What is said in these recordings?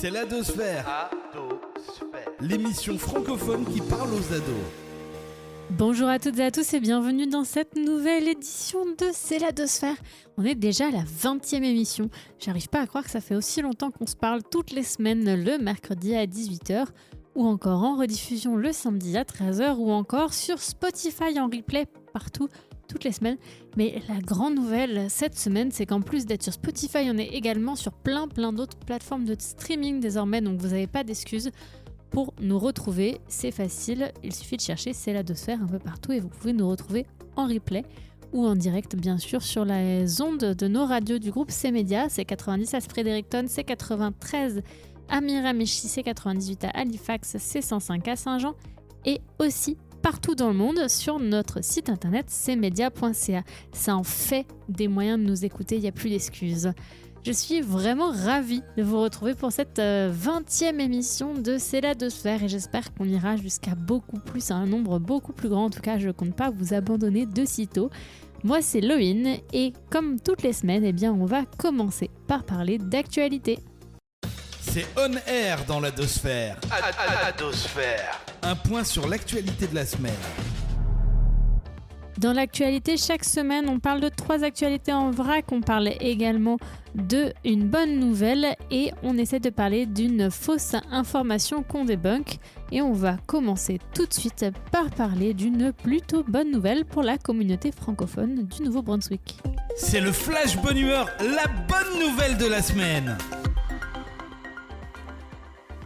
C'est l'Adosphère. Adosphère. L'émission francophone qui parle aux ados. Bonjour à toutes et à tous et bienvenue dans cette nouvelle édition de C'est l'Adosphère. On est déjà à la 20e émission. J'arrive pas à croire que ça fait aussi longtemps qu'on se parle toutes les semaines le mercredi à 18h ou encore en rediffusion le samedi à 13h ou encore sur Spotify en replay partout toutes les semaines. Mais la grande nouvelle cette semaine, c'est qu'en plus d'être sur Spotify, on est également sur plein d'autres plateformes de streaming désormais, donc vous n'avez pas d'excuses. Pour nous retrouver, c'est facile, il suffit de chercher C'est l'Adosphère un peu partout et vous pouvez nous retrouver en replay ou en direct bien sûr sur les ondes de nos radios du groupe C-Média. C'est 90 à Fredericton, c'est 93 à Miramichi, c'est 98 à Halifax, c'est 105 à Saint-Jean et aussi partout dans le monde sur notre site internet cmedia.ca. Ça en fait des moyens de nous écouter, il n'y a plus d'excuses. Je suis vraiment ravie de vous retrouver pour cette 20e émission de C'est l'Adosphère et j'espère qu'on ira jusqu'à beaucoup plus, à un nombre beaucoup plus grand. En tout cas, je ne compte pas vous abandonner de sitôt. Moi, c'est Loïne et comme toutes les semaines, eh bien, on va commencer par parler d'actualité. C'est On Air dans l'Adosphère. Adosphère. Un point sur l'actualité de la semaine. Dans l'actualité, chaque semaine, on parle de 3 actualités en vrac. On parle également d'une bonne nouvelle et on essaie de parler d'une fausse information qu'on débunk. Et on va commencer tout de suite par parler d'une plutôt bonne nouvelle pour la communauté francophone du Nouveau-Brunswick. C'est le Flash Bonne Humeur, la bonne nouvelle de la semaine.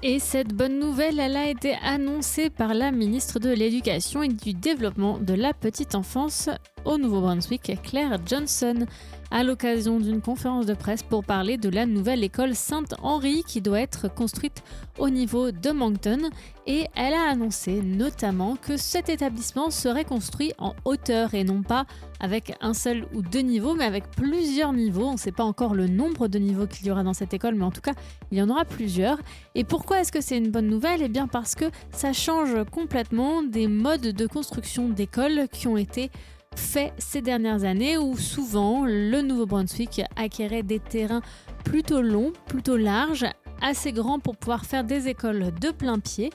Et cette bonne nouvelle, elle a été annoncée par la ministre de l'Éducation et du Développement de la Petite Enfance au Nouveau-Brunswick, Claire Johnson, à l'occasion d'une conférence de presse pour parler de la nouvelle école Saint-Henri qui doit être construite au niveau de Moncton. Et elle a annoncé notamment que cet établissement serait construit en hauteur et non pas avec un seul ou 2 niveaux, mais avec plusieurs niveaux. On ne sait pas encore le nombre de niveaux qu'il y aura dans cette école, mais en tout cas, il y en aura plusieurs. Et pourquoi est-ce que c'est une bonne nouvelle ? Eh bien parce que ça change complètement des modes de construction d'écoles qui ont été fait ces dernières années où souvent le Nouveau-Brunswick acquérait des terrains plutôt longs, plutôt larges, assez grands pour pouvoir faire des écoles de plein pied.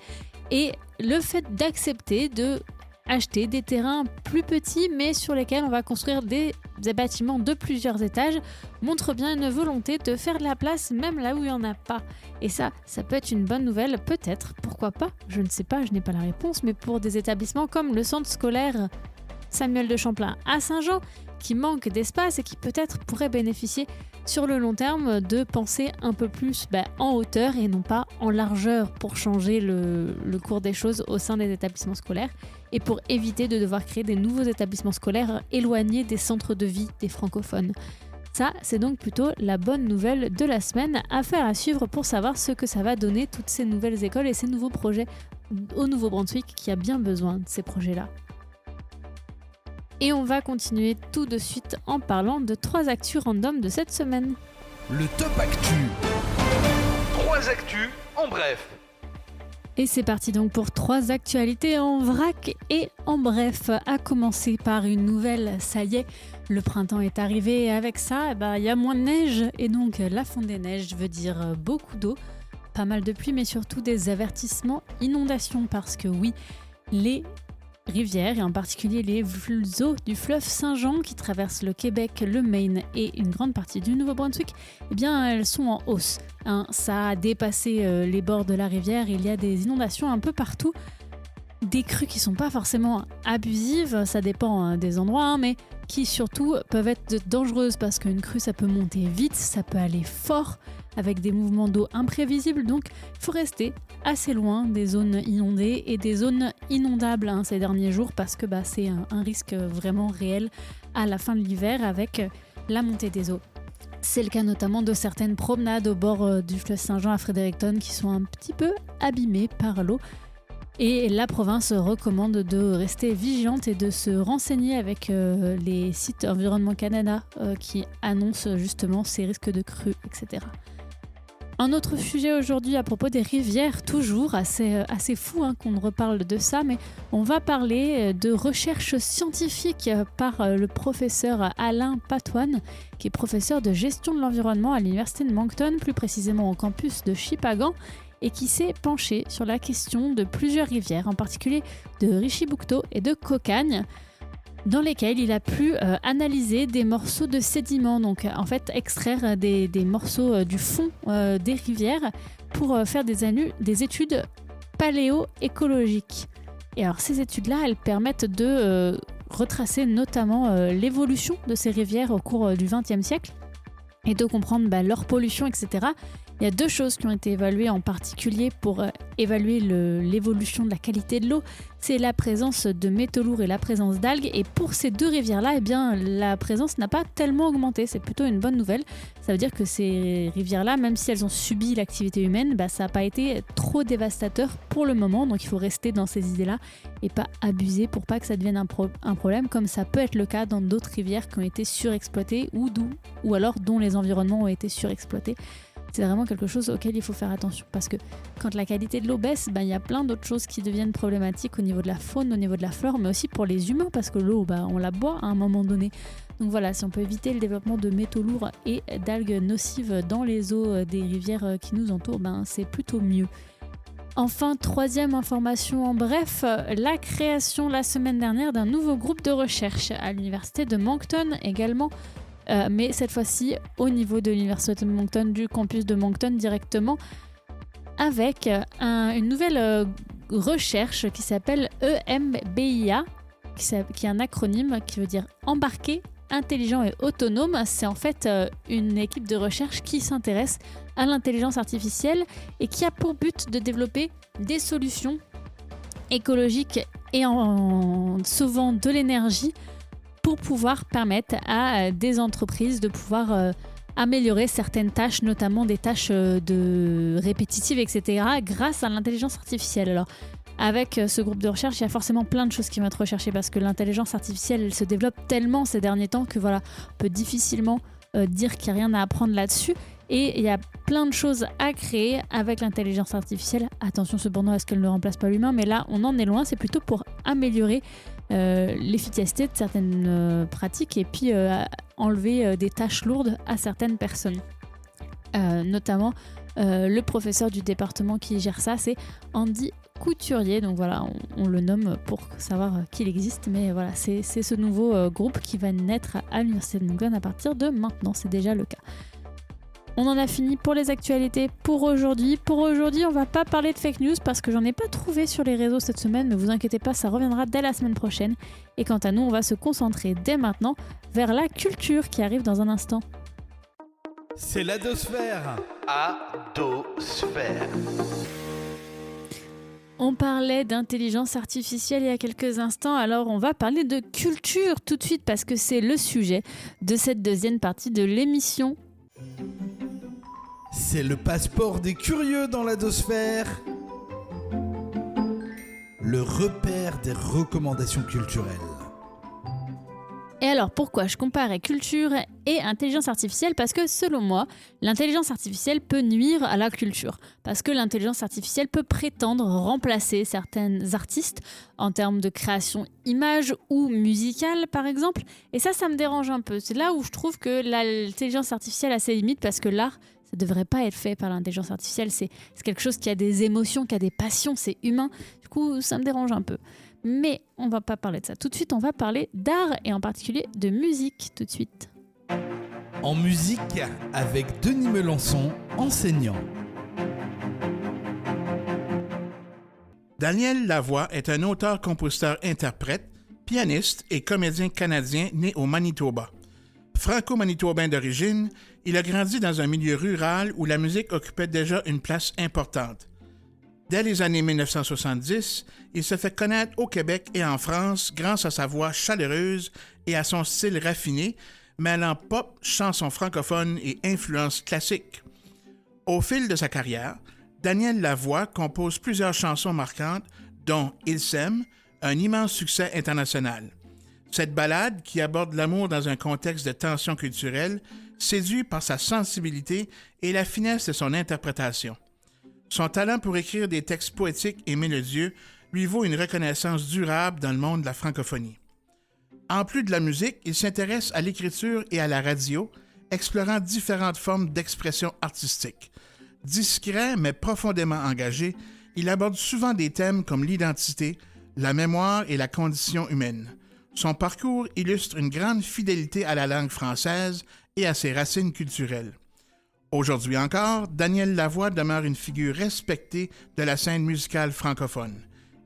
Et le fait d'accepter de acheter des terrains plus petits mais sur lesquels on va construire des bâtiments de plusieurs étages montre bien une volonté de faire de la place même là où il n'y en a pas. Et ça peut être une bonne nouvelle, peut-être, pourquoi pas, je ne sais pas, je n'ai pas la réponse, mais pour des établissements comme le centre scolaire Samuel de Champlain à Saint-Jean, qui manque d'espace et qui peut-être pourrait bénéficier sur le long terme de penser un peu plus en hauteur et non pas en largeur pour changer le cours des choses au sein des établissements scolaires et pour éviter de devoir créer des nouveaux établissements scolaires éloignés des centres de vie des francophones. Ça, c'est donc plutôt la bonne nouvelle de la semaine. Affaire à suivre pour savoir ce que ça va donner toutes ces nouvelles écoles et ces nouveaux projets au Nouveau-Brunswick qui a bien besoin de ces projets-là. Et on va continuer tout de suite en parlant de 3 actus random de cette semaine. Le Top Actu. 3 actus en bref. Et c'est parti donc pour 3 actualités en vrac et en bref. À commencer par une nouvelle, ça y est, le printemps est arrivé et avec ça, il y a moins de neige et donc la fonte des neiges veut dire beaucoup d'eau, pas mal de pluie mais surtout des avertissements inondations parce que oui, les rivières et en particulier les eaux du fleuve Saint-Jean qui traversent le Québec, le Maine et une grande partie du Nouveau-Brunswick, eh bien elles sont en hausse. Ça a dépassé les bords de la rivière, il y a des inondations un peu partout, des crues qui sont pas forcément abusives, ça dépend des endroits, mais qui surtout peuvent être dangereuses parce qu'une crue ça peut monter vite, ça peut aller fort avec des mouvements d'eau imprévisibles, donc il faut rester assez loin des zones inondées et des zones inondables ces derniers jours parce que c'est un risque vraiment réel à la fin de l'hiver avec la montée des eaux. C'est le cas notamment de certaines promenades au bord du fleuve Saint-Jean à Fredericton qui sont un petit peu abîmées par l'eau. Et la province recommande de rester vigilante et de se renseigner avec les sites Environnement Canada qui annoncent justement ces risques de crues, etc. Un autre sujet aujourd'hui à propos des rivières, toujours assez fou qu'on reparle de ça, mais on va parler de recherche scientifique par le professeur Alain Patoine, qui est professeur de gestion de l'environnement à l'université de Moncton, plus précisément au campus de Shippagan, et qui s'est penché sur la question de plusieurs rivières, en particulier de Richiboucto et de Cocagne, dans lesquels il a pu analyser des morceaux de sédiments, donc en fait extraire des morceaux du fond des rivières pour faire des études paléoécologiques. Et alors ces études-là, elles permettent de retracer notamment l'évolution de ces rivières au cours du XXe siècle et de comprendre leur pollution, etc. Il y a deux choses qui ont été évaluées en particulier pour évaluer l'évolution de la qualité de l'eau. C'est la présence de métaux lourds et la présence d'algues. Et pour ces deux rivières-là, eh bien, la présence n'a pas tellement augmenté. C'est plutôt une bonne nouvelle. Ça veut dire que ces rivières-là, même si elles ont subi l'activité humaine, ça n'a pas été trop dévastateur pour le moment. Donc il faut rester dans ces idées-là et pas abuser pour pas que ça devienne un problème, comme ça peut être le cas dans d'autres rivières qui ont été surexploitées ou alors dont les environnements ont été surexploités. C'est vraiment quelque chose auquel il faut faire attention parce que quand la qualité de l'eau baisse, il y a plein d'autres choses qui deviennent problématiques au niveau de la faune, au niveau de la flore, mais aussi pour les humains parce que l'eau, on la boit à un moment donné. Donc voilà, si on peut éviter le développement de métaux lourds et d'algues nocives dans les eaux des rivières qui nous entourent, c'est plutôt mieux. Enfin, troisième information en bref, la création la semaine dernière d'un nouveau groupe de recherche à l'université de Moncton également. Mais cette fois-ci au niveau de l'université de Moncton, du campus de Moncton directement, avec une nouvelle recherche qui s'appelle EMBIA, qui est un acronyme qui veut dire embarqué, intelligent et autonome. C'est en fait une équipe de recherche qui s'intéresse à l'intelligence artificielle et qui a pour but de développer des solutions écologiques et en sauvant de l'énergie pour pouvoir permettre à des entreprises de pouvoir améliorer certaines tâches, notamment des tâches répétitives, etc., grâce à l'intelligence artificielle. Alors, avec ce groupe de recherche, il y a forcément plein de choses qui vont être recherchées parce que l'intelligence artificielle, elle se développe tellement ces derniers temps que on peut difficilement dire qu'il n'y a rien à apprendre là-dessus. Et il y a plein de choses à créer avec l'intelligence artificielle. Attention cependant à ce qu'elle ne remplace pas l'humain, mais là, on en est loin. C'est plutôt pour améliorer l'efficacité de certaines pratiques et puis enlever des tâches lourdes à certaines personnes. Notamment, le professeur du département qui gère ça, c'est Andy Couturier. Donc voilà, on le nomme pour savoir qu'il existe. Mais voilà, c'est ce nouveau groupe qui va naître à l'université de Moncton à partir de maintenant. C'est déjà le cas. On en a fini pour les actualités pour aujourd'hui. Pour aujourd'hui, on va pas parler de fake news parce que j'en ai pas trouvé sur les réseaux cette semaine, mais vous inquiétez pas, ça reviendra dès la semaine prochaine. Et quant à nous, on va se concentrer dès maintenant vers la culture qui arrive dans un instant. C'est l'Adosphère. Adosphère. On parlait d'intelligence artificielle il y a quelques instants, alors on va parler de culture tout de suite parce que c'est le sujet de cette deuxième partie de l'émission. C'est le passeport des curieux dans l'Adosphère. Le repère des recommandations culturelles. Et alors pourquoi je comparais culture et intelligence artificielle ? Parce que selon moi, l'intelligence artificielle peut nuire à la culture. Parce que l'intelligence artificielle peut prétendre remplacer certains artistes en termes de création image ou musicale par exemple. Et ça me dérange un peu. C'est là où je trouve que l'intelligence artificielle a ses limites parce que l'art, ça ne devrait pas être fait par l'intelligence artificielle. C'est quelque chose qui a des émotions, qui a des passions, c'est humain. Du coup, ça me dérange un peu. Mais on ne va pas parler de ça. Tout de suite, on va parler d'art et en particulier de musique tout de suite. En musique, avec Denis Melançon, enseignant. Daniel Lavoie est un auteur-compositeur-interprète, pianiste et comédien canadien né au Manitoba. Franco-manitobain d'origine, il a grandi dans un milieu rural où la musique occupait déjà une place importante. Dès les années 1970, il se fait connaître au Québec et en France grâce à sa voix chaleureuse et à son style raffiné, mêlant pop, chansons francophones et influences classiques. Au fil de sa carrière, Daniel Lavoie compose plusieurs chansons marquantes, dont « Il s'aime », un immense succès international. Cette ballade, qui aborde l'amour dans un contexte de tension culturelle, séduit par sa sensibilité et la finesse de son interprétation. Son talent pour écrire des textes poétiques et mélodieux lui vaut une reconnaissance durable dans le monde de la francophonie. En plus de la musique, il s'intéresse à l'écriture et à la radio, explorant différentes formes d'expression artistique. Discret mais profondément engagé, il aborde souvent des thèmes comme l'identité, la mémoire et la condition humaine. Son parcours illustre une grande fidélité à la langue française et à ses racines culturelles. Aujourd'hui encore, Daniel Lavoie demeure une figure respectée de la scène musicale francophone.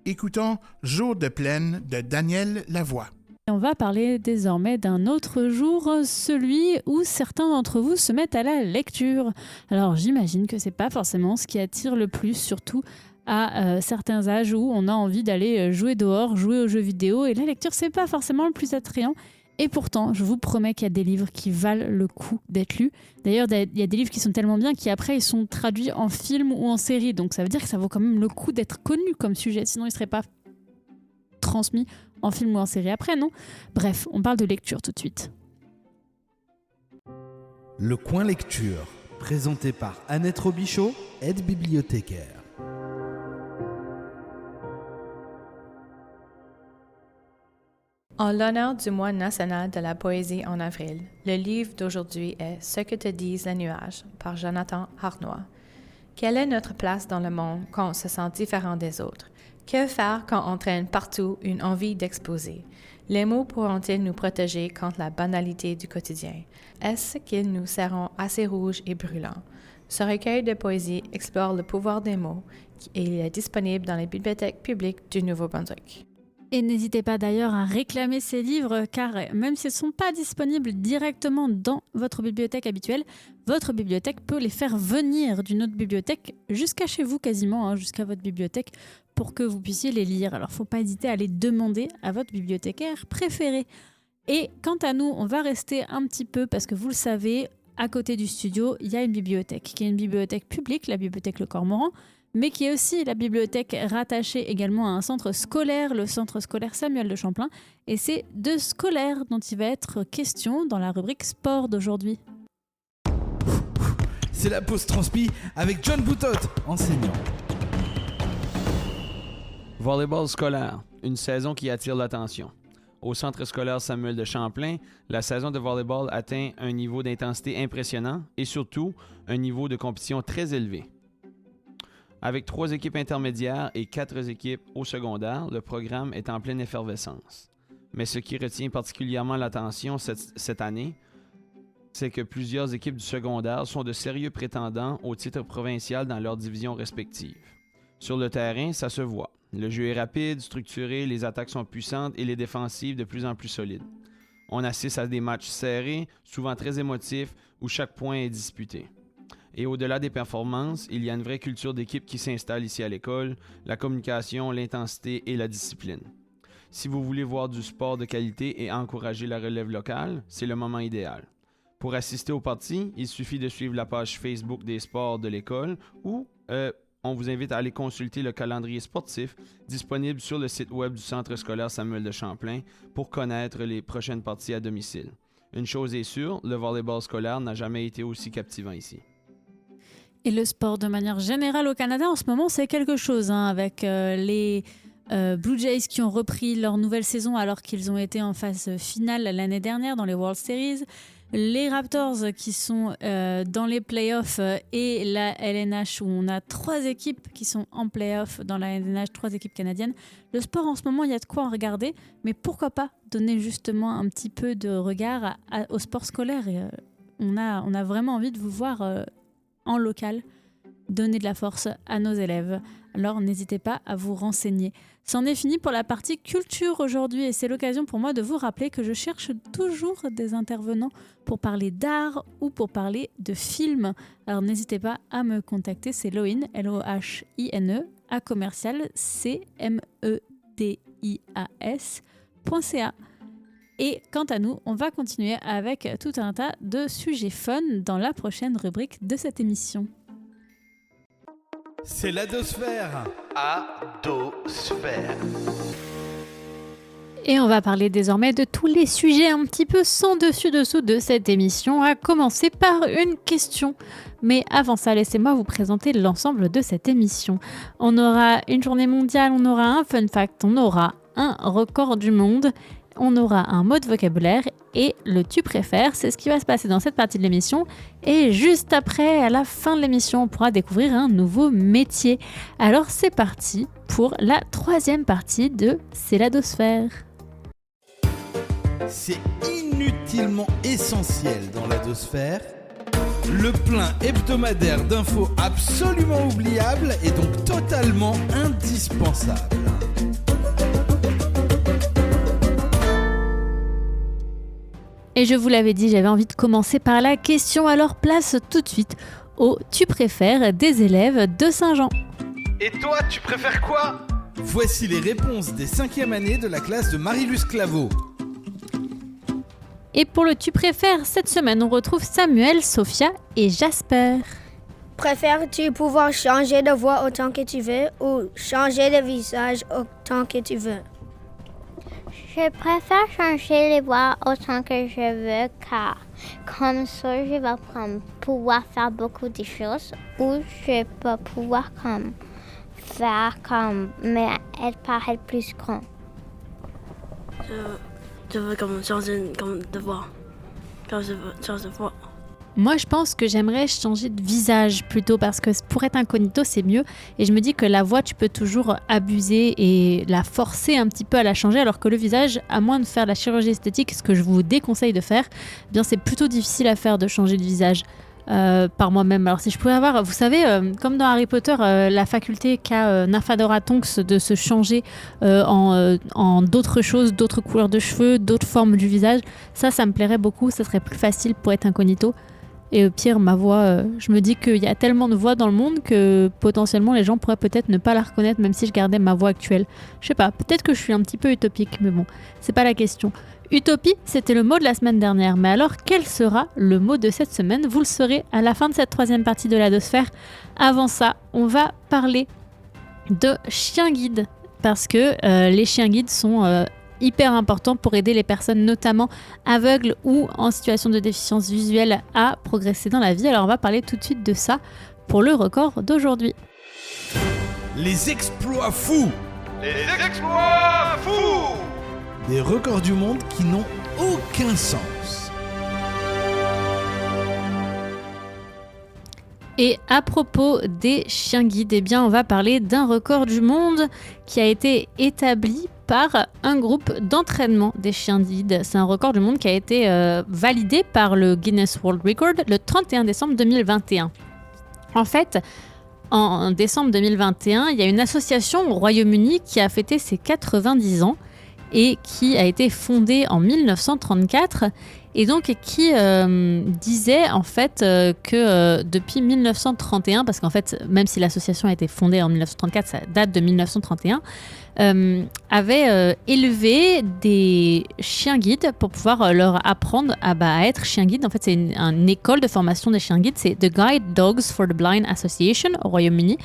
Écoutons Jour de plaine de Daniel Lavoie. On va parler désormais d'un autre jour, celui où certains d'entre vous se mettent à la lecture. Alors j'imagine que c'est pas forcément ce qui attire le plus, surtout à certains âges où on a envie d'aller jouer dehors, jouer aux jeux vidéo, et la lecture c'est pas forcément le plus attrayant. Et pourtant, je vous promets qu'il y a des livres qui valent le coup d'être lus. D'ailleurs, il y a des livres qui sont tellement bien qu'après ils sont traduits en film ou en série, donc ça veut dire que ça vaut quand même le coup d'être connu comme sujet, sinon ils seraient pas transmis en film ou en série après, non? Bref, on parle de lecture tout de suite. Le coin lecture, présenté par Annette Robichaud, aide-bibliothécaire. En l'honneur du mois national de la poésie en avril, le livre d'aujourd'hui est « Ce que te disent les nuages » par Jonathan Harnois. Quelle est notre place dans le monde quand on se sent différent des autres? Que faire quand on traîne partout une envie d'exposer? Les mots pourront-ils nous protéger contre la banalité du quotidien? Est-ce qu'ils nous seront assez rouges et brûlants? Ce recueil de poésie explore le pouvoir des mots et il est disponible dans les bibliothèques publiques du Nouveau-Brunswick. Et n'hésitez pas d'ailleurs à réclamer ces livres, car même s'ils ne sont pas disponibles directement dans votre bibliothèque habituelle, votre bibliothèque peut les faire venir d'une autre bibliothèque jusqu'à chez vous quasiment, jusqu'à votre bibliothèque, pour que vous puissiez les lire. Alors il ne faut pas hésiter à les demander à votre bibliothécaire préféré. Et quant à nous, on va rester un petit peu, parce que vous le savez, à côté du studio, il y a une bibliothèque, qui est une bibliothèque publique, la bibliothèque Le Cormoran, mais qui est aussi la bibliothèque rattachée également à un centre scolaire, le centre scolaire Samuel de Champlain. Et c'est de scolaire dont il va être question dans la rubrique sport d'aujourd'hui. C'est la pause transpi avec John Boutot, enseignant. Volleyball scolaire, une saison qui attire l'attention. Au centre scolaire Samuel de Champlain, la saison de volleyball atteint un niveau d'intensité impressionnant et surtout un niveau de compétition très élevé. Avec 3 équipes intermédiaires et 4 équipes au secondaire, le programme est en pleine effervescence. Mais ce qui retient particulièrement l'attention cette année, c'est que plusieurs équipes du secondaire sont de sérieux prétendants au titre provincial dans leurs divisions respectives. Sur le terrain, ça se voit. Le jeu est rapide, structuré, les attaques sont puissantes et les défensives de plus en plus solides. On assiste à des matchs serrés, souvent très émotifs, où chaque point est disputé. Et au-delà des performances, il y a une vraie culture d'équipe qui s'installe ici à l'école, la communication, l'intensité et la discipline. Si vous voulez voir du sport de qualité et encourager la relève locale, c'est le moment idéal. Pour assister aux parties, il suffit de suivre la page Facebook des sports de l'école ou on vous invite à aller consulter le calendrier sportif disponible sur le site web du Centre scolaire Samuel de Champlain pour connaître les prochaines parties à domicile. Une chose est sûre, le volleyball scolaire n'a jamais été aussi captivant ici. Et le sport de manière générale au Canada en ce moment, c'est quelque chose, avec les Blue Jays qui ont repris leur nouvelle saison alors qu'ils ont été en phase finale l'année dernière dans les World Series, les Raptors qui sont dans les playoffs et la LNH où on a 3 équipes qui sont en playoffs dans la LNH, 3 équipes canadiennes. Le sport en ce moment, il y a de quoi en regarder, mais pourquoi pas donner justement un petit peu de regard au sport scolaire. Et, on a vraiment envie de vous voir en local, donner de la force à nos élèves. Alors n'hésitez pas à vous renseigner. C'en est fini pour la partie culture aujourd'hui et c'est l'occasion pour moi de vous rappeler que je cherche toujours des intervenants pour parler d'art ou pour parler de films. Alors n'hésitez pas à me contacter, c'est Lohine, Lohine, à commercial cmedias.ca. Et quant à nous, on va continuer avec tout un tas de sujets fun dans la prochaine rubrique de cette émission. C'est l'Adosphère. Adosphère. Et on va parler désormais de tous les sujets un petit peu sans dessus-dessous de cette émission, à commencer par une question. Mais avant ça, laissez-moi vous présenter l'ensemble de cette émission. On aura une journée mondiale, on aura un fun fact, on aura un record du monde, on aura un mot de vocabulaire et le tu préfères. C'est ce qui va se passer dans cette partie de l'émission. Et juste après, à la fin de l'émission, on pourra découvrir un nouveau métier. Alors c'est parti pour la troisième partie de C'est la Dosphère. C'est inutilement essentiel dans la Dosphère. Le plein hebdomadaire d'infos absolument oubliables et donc totalement indispensable. Et je vous l'avais dit, j'avais envie de commencer par la question, alors place tout de suite au tu préfères des élèves de Saint-Jean. Et toi, tu préfères quoi? Voici les réponses des 5e années de la classe de Marie-Luce Claveau. Et pour le tu préfères, cette semaine, on retrouve Samuel, Sophia et Jasper. Préfères-tu pouvoir changer de voix autant que tu veux ou changer de visage autant que tu veux? Je préfère changer les voix autant que je veux car comme ça je vais pouvoir faire beaucoup de choses ou je peux pouvoir faire mais elle paraît plus grand. Je veux changer de voix. Changer de voix. Moi, je pense que j'aimerais changer de visage plutôt parce que pour être incognito, c'est mieux. Et je me dis que la voix, tu peux toujours abuser et la forcer un petit peu à la changer, alors que le visage, à moins de faire la chirurgie esthétique, ce que je vous déconseille de faire, eh bien c'est plutôt difficile à faire de changer de visage par moi-même. Alors si je pouvais avoir, vous savez, comme dans Harry Potter, la faculté qu'a Nymphadora Tonks de se changer en d'autres choses, d'autres couleurs de cheveux, d'autres formes du visage, ça me plairait beaucoup, ça serait plus facile pour être incognito. Et au pire, ma voix, je me dis qu'il y a tellement de voix dans le monde que potentiellement les gens pourraient peut-être ne pas la reconnaître même si je gardais ma voix actuelle. Je sais pas, peut-être que je suis un petit peu utopique, mais bon, c'est pas la question. Utopie, c'était le mot de la semaine dernière, mais alors quel sera le mot de cette semaine? Vous le saurez à la fin de cette troisième partie de la Dosphère. Avant ça, on va parler de chiens guides, parce que les chiens guides sont hyper important pour aider les personnes notamment aveugles ou en situation de déficience visuelle à progresser dans la vie. Alors on va parler tout de suite de ça pour le record d'aujourd'hui. Les exploits fous! Les exploits fous! Des records du monde qui n'ont aucun sens. Et à propos des chiens guides, eh bien on va parler d'un record du monde qui a été établi par un groupe d'entraînement des chiens guides. C'est un record du monde qui a été validé par le Guinness World Record le 31 décembre 2021. En fait, en décembre 2021, il y a une association au Royaume-Uni qui a fêté ses 90 ans et qui a été fondée en 1934 et donc qui disait en fait que depuis 1931, parce qu'en fait même si l'association a été fondée en 1934, ça date de 1931, avait élevé des chiens guides pour pouvoir leur apprendre à être chiens guides. En fait, c'est une école de formation des chiens guides, c'est The Guide Dogs for the Blind Association au Royaume-Uni.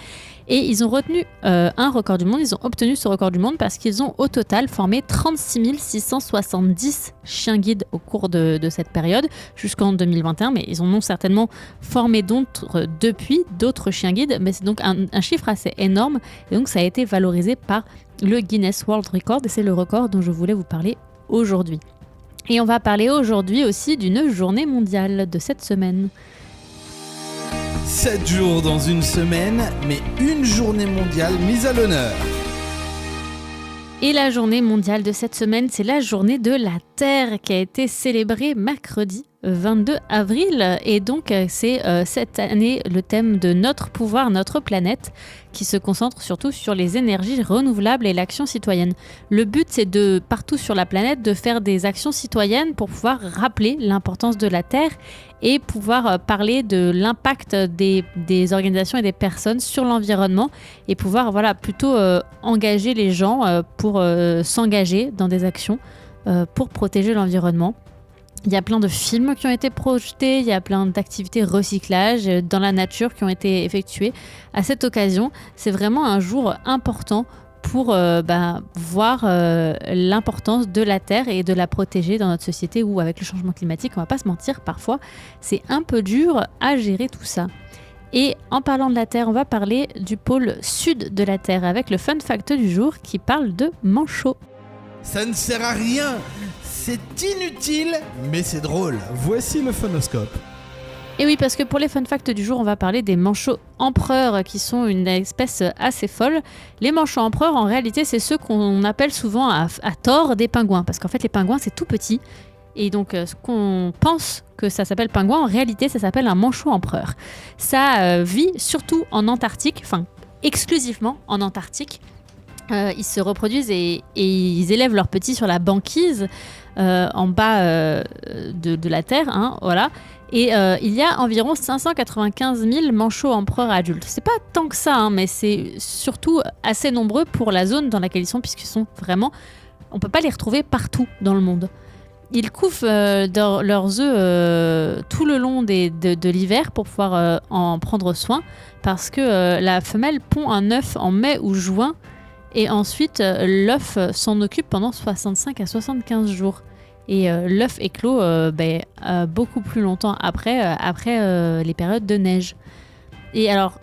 Et ils ont retenu un record du monde, ils ont obtenu ce record du monde parce qu'ils ont au total formé 36 670 chiens guides au cours de cette période, jusqu'en 2021, mais ils en ont certainement formé depuis d'autres chiens guides, mais c'est donc un chiffre assez énorme, et donc ça a été valorisé par le Guinness World Record, et c'est le record dont je voulais vous parler aujourd'hui. Et on va parler aujourd'hui aussi d'une journée mondiale de cette semaine. 7 jours dans une semaine, mais une journée mondiale mise à l'honneur. Et la journée mondiale de cette semaine, c'est la journée de la Terre qui a été célébrée mercredi 22 avril. Et donc, c'est cette année le thème de notre pouvoir, notre planète, qui se concentre surtout sur les énergies renouvelables et l'action citoyenne. Le but, c'est de, partout sur la planète, de faire des actions citoyennes pour pouvoir rappeler l'importance de la Terre et pouvoir parler de l'impact des organisations et des personnes sur l'environnement et pouvoir plutôt engager les gens pour s'engager dans des actions pour protéger l'environnement. Il y a plein de films qui ont été projetés, il y a plein d'activités recyclage dans la nature qui ont été effectuées à cette occasion. C'est vraiment un jour important pour voir l'importance de la Terre et de la protéger dans notre société où, avec le changement climatique, on va pas se mentir, parfois, c'est un peu dur à gérer tout ça. Et en parlant de la Terre, on va parler du pôle sud de la Terre avec le fun fact du jour qui parle de manchots. Ça ne sert à rien, c'est inutile, mais c'est drôle. Voici le phonoscope. Et oui, parce que pour les fun facts du jour, on va parler des manchots empereurs qui sont une espèce assez folle. Les manchots empereurs, en réalité, c'est ceux qu'on appelle souvent à tort des pingouins. Parce qu'en fait, les pingouins, c'est tout petit. Et donc, ce qu'on pense que ça s'appelle pingouin, en réalité, ça s'appelle un manchot empereur. Ça vit surtout en Antarctique, enfin, exclusivement en Antarctique. Ils se reproduisent et ils élèvent leurs petits sur la banquise en bas de la Terre, hein, voilà. Et il y a environ 595 000 manchots empereurs adultes. C'est pas tant que ça, hein, mais c'est surtout assez nombreux pour la zone dans laquelle ils sont, puisqu'ils sont vraiment... On peut pas les retrouver partout dans le monde. Ils couvent leurs œufs tout le long de l'hiver pour pouvoir en prendre soin, parce que la femelle pond un œuf en mai ou juin, et ensuite l'œuf s'en occupe pendant 65 à 75 jours. Et l'œuf éclot beaucoup plus longtemps après les périodes de neige. Et alors,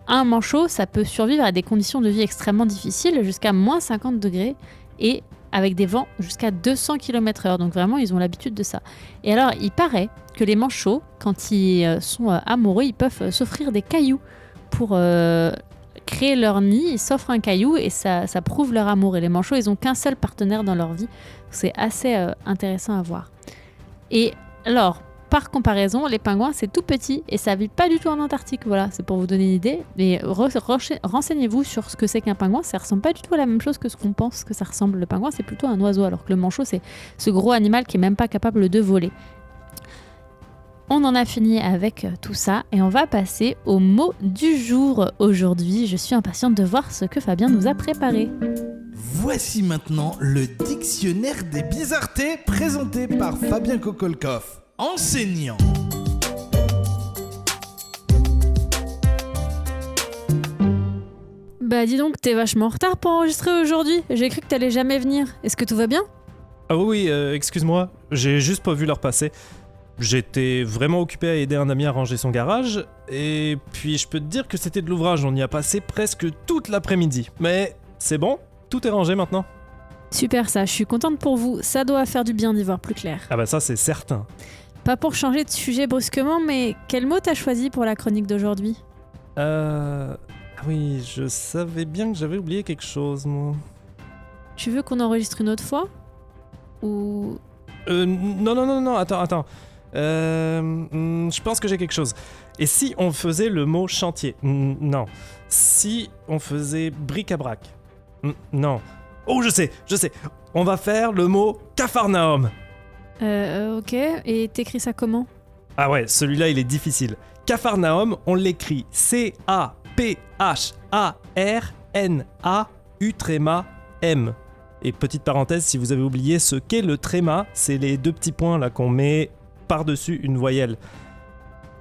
un manchot, ça peut survivre à des conditions de vie extrêmement difficiles, jusqu'à moins 50 degrés, et avec des vents jusqu'à 200 km/h. Donc vraiment, ils ont l'habitude de ça. Et alors, il paraît que les manchots, quand ils sont amoureux, ils peuvent s'offrir des cailloux pour créer leur nid. Ils s'offrent un caillou et ça prouve leur amour. Et les manchots, ils n'ont qu'un seul partenaire dans leur vie. C'est assez intéressant à voir. Et alors, par comparaison, les pingouins, c'est tout petit et ça vit pas du tout en Antarctique. Voilà, c'est pour vous donner une idée. Mais renseignez-vous sur ce que c'est qu'un pingouin. Ça ressemble pas du tout à la même chose que ce qu'on pense que ça ressemble. Le pingouin, c'est plutôt un oiseau, alors que le manchot, c'est ce gros animal qui est même pas capable de voler. On en a fini avec tout ça et on va passer au mot du jour aujourd'hui. Je suis impatiente de voir ce que Fabien nous a préparé. Voici maintenant le dictionnaire des bizarretés présenté par Fabien Kokolkov, enseignant. Bah dis donc, t'es vachement en retard pour enregistrer aujourd'hui. J'ai cru que t'allais jamais venir. Est-ce que tout va bien ? Ah oui, excuse-moi, j'ai juste pas vu l'heure passer. J'étais vraiment occupé à aider un ami à ranger son garage, et puis je peux te dire que c'était de l'ouvrage, on y a passé presque toute l'après-midi. Mais c'est bon, tout est rangé maintenant. Super ça, je suis contente pour vous, ça doit faire du bien d'y voir plus clair. Ah bah ça c'est certain. Pas pour changer de sujet brusquement, mais quel mot t'as choisi pour la chronique d'aujourd'hui ? Ah oui, je savais bien que j'avais oublié quelque chose, moi. Tu veux qu'on enregistre une autre fois ? Ou... Non, attends. Je pense que j'ai quelque chose. Et si on faisait le mot chantier ? Non. Si on faisait bric-à-brac ? Non. Oh, je sais. On va faire le mot Capharnaüm. Ok. Et t'écris ça comment ? Ah ouais, celui-là, il est difficile. Capharnaüm, on l'écrit C-A-P-H-A-R-N-A-U-M. Et petite parenthèse, si vous avez oublié ce qu'est le tréma, c'est les deux petits points là qu'on met par-dessus une voyelle.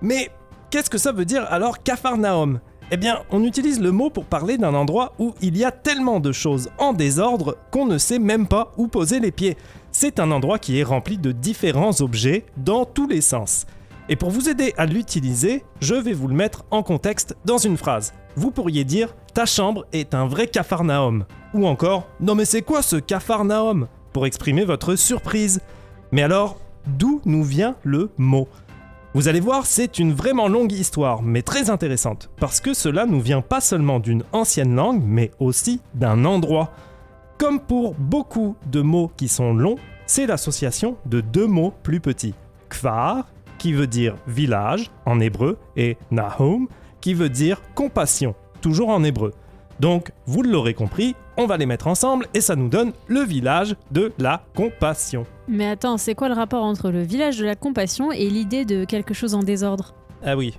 Mais qu'est-ce que ça veut dire alors Capharnaüm ? Eh bien, on utilise le mot pour parler d'un endroit où il y a tellement de choses en désordre qu'on ne sait même pas où poser les pieds. C'est un endroit qui est rempli de différents objets dans tous les sens. Et pour vous aider à l'utiliser, je vais vous le mettre en contexte dans une phrase. Vous pourriez dire « Ta chambre est un vrai Capharnaüm » ou encore « Non mais c'est quoi ce Capharnaüm » pour exprimer votre surprise. Mais alors, d'où nous vient le mot ? Vous allez voir, c'est une vraiment longue histoire, mais très intéressante, parce que cela nous vient pas seulement d'une ancienne langue, mais aussi d'un endroit. Comme pour beaucoup de mots qui sont longs, c'est l'association de deux mots plus petits. Kfar, qui veut dire village en hébreu, et Nahum, qui veut dire compassion, toujours en hébreu. Donc, vous l'aurez compris, on va les mettre ensemble et ça nous donne le village de la compassion. Mais attends, c'est quoi le rapport entre le village de la compassion et l'idée de quelque chose en désordre ? Ah oui.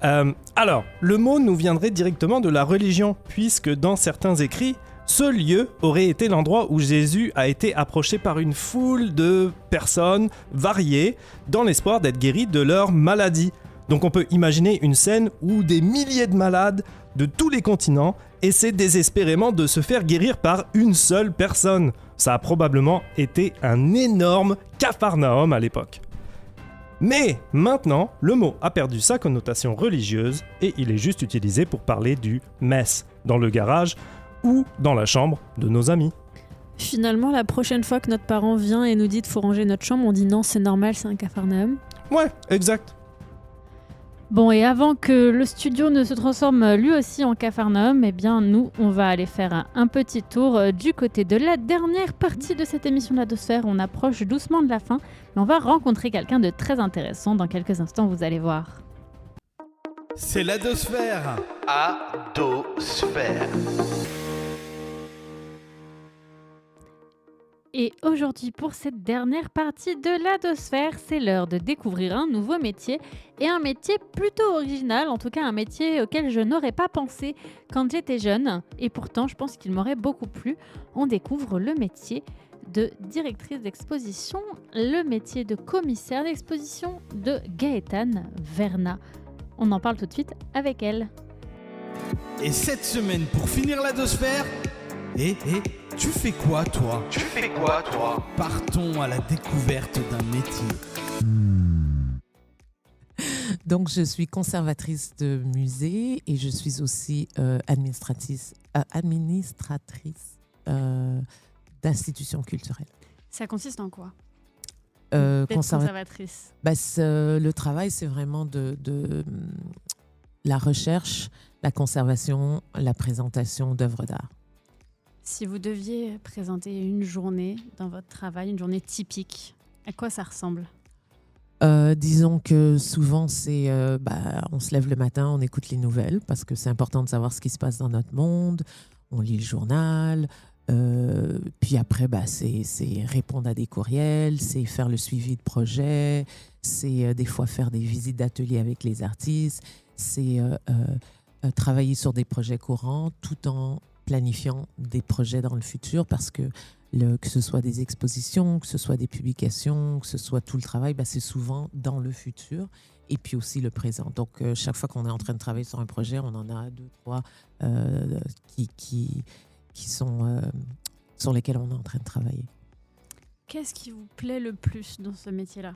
Alors, le mot nous viendrait directement de la religion, puisque dans certains écrits, ce lieu aurait été l'endroit où Jésus a été approché par une foule de personnes variées dans l'espoir d'être guéris de leur maladie. Donc on peut imaginer une scène où des milliers de malades de tous les continents essaient désespérément de se faire guérir par une seule personne. Ça a probablement été un énorme capharnaüm à l'époque. Mais maintenant, le mot a perdu sa connotation religieuse et il est juste utilisé pour parler du mess dans le garage ou dans la chambre de nos amis. Finalement, la prochaine fois que notre parent vient et nous dit qu'il faut ranger notre chambre, on dit non, c'est normal, c'est un capharnaüm. Ouais, exact. Bon, et avant que le studio ne se transforme lui aussi en capharnaüm, eh bien nous, on va aller faire un petit tour du côté de la dernière partie de cette émission de la Dosphère. On approche doucement de la fin, mais on va rencontrer quelqu'un de très intéressant dans quelques instants, vous allez voir. C'est la Dosphère. Adosphère. Et aujourd'hui, pour cette dernière partie de la Dosphère, c'est l'heure de découvrir un nouveau métier, et un métier plutôt original, en tout cas un métier auquel je n'aurais pas pensé quand j'étais jeune, et pourtant je pense qu'il m'aurait beaucoup plu. On découvre le métier de directrice d'exposition, le métier de commissaire d'exposition de Gaëtane Vernat. On en parle tout de suite avec elle. Et cette semaine, pour finir la Dosphère, tu fais quoi toi ? Partons à la découverte d'un métier. Donc, je suis conservatrice de musée et je suis aussi administratrice d'institutions culturelles. Ça consiste en quoi ? Conservatrice. Le travail, c'est vraiment de la recherche, la conservation, la présentation d'œuvres d'art. Si vous deviez présenter une journée dans votre travail, une journée typique, à quoi ça ressemble ? Disons que souvent, c'est, on se lève le matin, on écoute les nouvelles parce que c'est important de savoir ce qui se passe dans notre monde. On lit le journal. Puis après, c'est répondre à des courriels, c'est faire le suivi de projets, c'est des fois faire des visites d'ateliers avec les artistes, c'est travailler sur des projets courants tout en planifiant des projets dans le futur parce que ce soit des expositions, que ce soit des publications, que ce soit tout le travail, c'est souvent dans le futur et puis aussi le présent. Donc, chaque fois qu'on est en train de travailler sur un projet, on en a 2, 3 qui sont sur lesquels on est en train de travailler. Qu'est-ce qui vous plaît le plus dans ce métier-là ?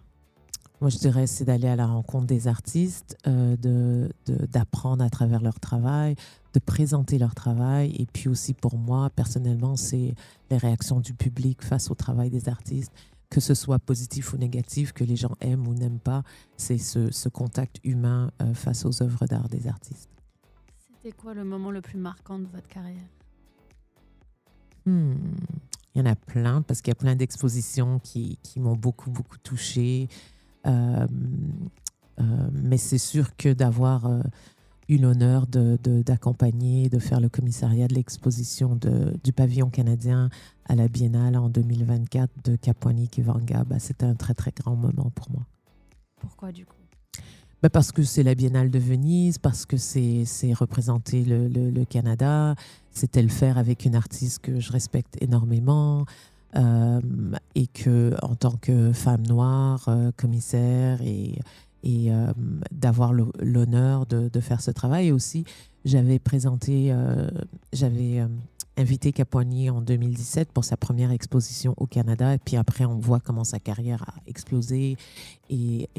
Moi, je dirais, c'est d'aller à la rencontre des artistes, d'apprendre à travers leur travail, de présenter leur travail. Et puis aussi, pour moi, personnellement, c'est les réactions du public face au travail des artistes, que ce soit positif ou négatif, que les gens aiment ou n'aiment pas. C'est ce contact humain face aux œuvres d'art des artistes. C'était quoi le moment le plus marquant de votre carrière ? Il y en a plein, parce qu'il y a plein d'expositions qui m'ont beaucoup, beaucoup touchée. Mais c'est sûr que d'avoir eu l'honneur d'accompagner, de faire le commissariat de l'exposition du pavillon canadien à la Biennale en 2024 de Kapuani-Kivanga, c'était un très, très grand moment pour moi. Pourquoi du coup ? Parce que c'est la Biennale de Venise, parce que c'est représenter le Canada, c'était le faire avec une artiste que je respecte énormément. Et que en tant que femme noire, commissaire et d'avoir l'honneur de faire ce travail. Et aussi, j'avais invité Kapuani en 2017 pour sa première exposition au Canada. Et puis après, on voit comment sa carrière a explosé et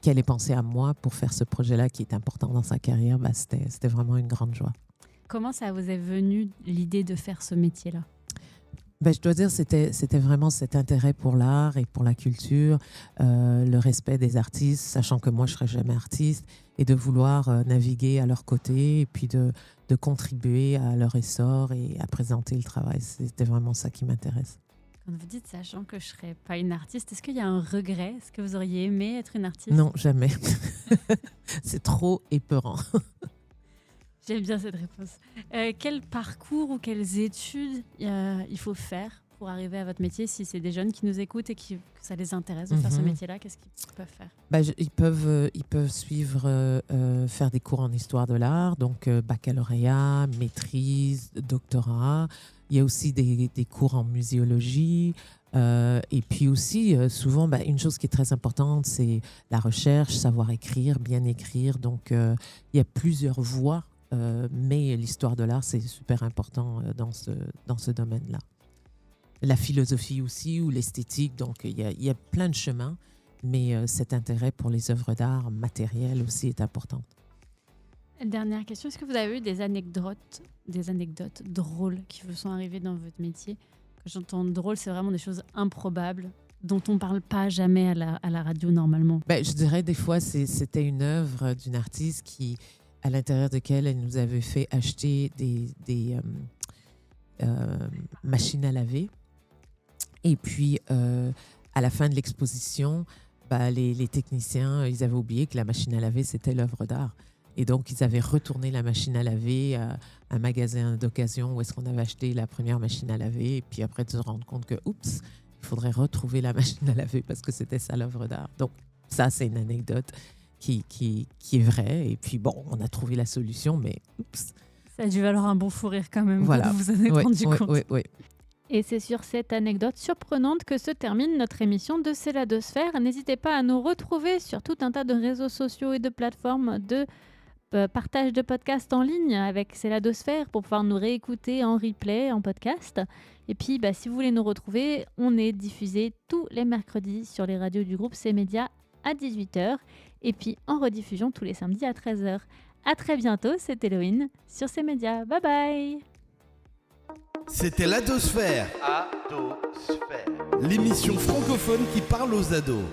qu'elle ait pensé à moi pour faire ce projet-là qui est important dans sa carrière. C'était vraiment une grande joie. Comment ça vous est venu l'idée de faire ce métier-là ? Je dois dire, c'était vraiment cet intérêt pour l'art et pour la culture, le respect des artistes, sachant que moi, je ne serais jamais artiste, et de vouloir naviguer à leur côté et puis de contribuer à leur essor et à présenter le travail. C'était vraiment ça qui m'intéresse. Quand vous dites, sachant que je ne serais pas une artiste, est-ce qu'il y a un regret ? Est-ce que vous auriez aimé être une artiste ? Non, jamais. C'est trop épeurant. J'aime bien cette réponse. Quel parcours ou quelles études il faut faire pour arriver à votre métier, si c'est des jeunes qui nous écoutent et que ça les intéresse de faire ce métier-là, qu'est-ce qu'ils peuvent faire ? Ils peuvent suivre, faire des cours en histoire de l'art, donc baccalauréat, maîtrise, doctorat. Il y a aussi des cours en muséologie, Et puis aussi, souvent, une chose qui est très importante, c'est la recherche, savoir écrire, bien écrire. Donc, il y a plusieurs voies, mais l'histoire de l'art, c'est super important dans ce domaine-là. La philosophie aussi, ou l'esthétique. Donc, il y a plein de chemins, mais cet intérêt pour les œuvres d'art matérielles aussi est important. Dernière question, est-ce que vous avez eu des anecdotes drôles qui vous sont arrivées dans votre métier? Quand j'entends drôle, c'est vraiment des choses improbables dont on ne parle pas jamais à la radio normalement. Je dirais des fois, c'était une œuvre d'une artiste qui, à l'intérieur de laquelle elle nous avait fait acheter des machines à laver. Et puis, à la fin de l'exposition, les techniciens, ils avaient oublié que la machine à laver, c'était l'œuvre d'art. Et donc, ils avaient retourné la machine à laver à un magasin d'occasion où est-ce qu'on avait acheté la première machine à laver. Et puis après, de se rendre compte que, oups, il faudrait retrouver la machine à laver parce que c'était ça l'œuvre d'art. Donc, ça, c'est une anecdote qui est vraie. Et puis, bon, on a trouvé la solution, mais oups. Ça a dû valoir un bon fou rire quand même, voilà. quand vous vous en êtes rendu compte. Oui. Et c'est sur cette anecdote surprenante que se termine notre émission de C'est la Dosphère. N'hésitez pas à nous retrouver sur tout un tas de réseaux sociaux et de plateformes de partage de podcasts en ligne avec C'est la Dosphère pour pouvoir nous réécouter en replay, en podcast. Et puis, si vous voulez nous retrouver, on est diffusé tous les mercredis sur les radios du groupe C-Média à 18h et puis en rediffusion tous les samedis à 13h. À très bientôt, c'était Eloïne sur C-Média. Bye bye. C'était l'Adosphère, Adosphère. l'émission francophone qui parle aux ados.